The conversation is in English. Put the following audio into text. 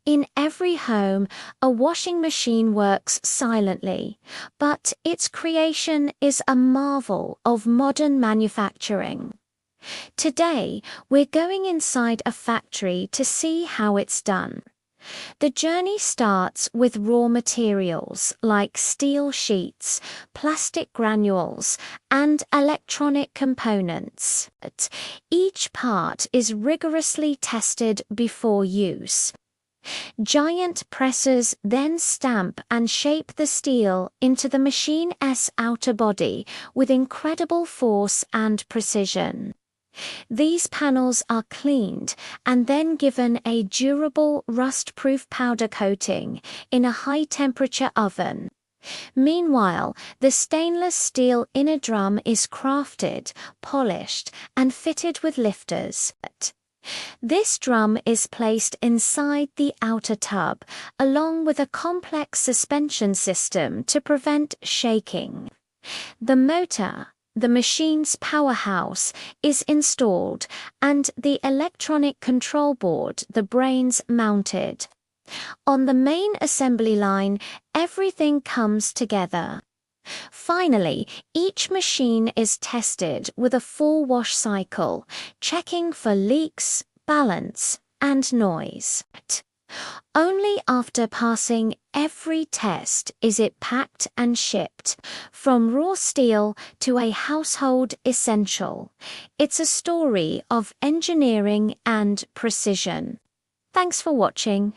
In every home, a washing machine works silently, but its creation is a marvel of modern manufacturing. Today, we're going inside a factory to see how it's done. The journey starts with raw materials like steel sheets, plastic granules, and electronic components. Each part is rigorously tested before use. Giant presses then stamp and shape the steel into the machine's outer body with incredible force and precision. These panels are cleaned and then given a durable, rust-proof powder coating in a high-temperature oven. Meanwhile, the stainless steel inner drum is crafted, polished, and fitted with lifters. This drum is placed inside the outer tub, along with a complex suspension system to prevent shaking. The motor, the machine's powerhouse, is installed, and the electronic control board, the brains, mounted. On the main assembly line, everything comes together. Finally, each machine is tested with a full wash cycle, checking for leaks, balance, and noise. Only after passing every test is it packed and shipped, from raw steel to a household essential. It's a story of engineering and precision. Thanks for watching.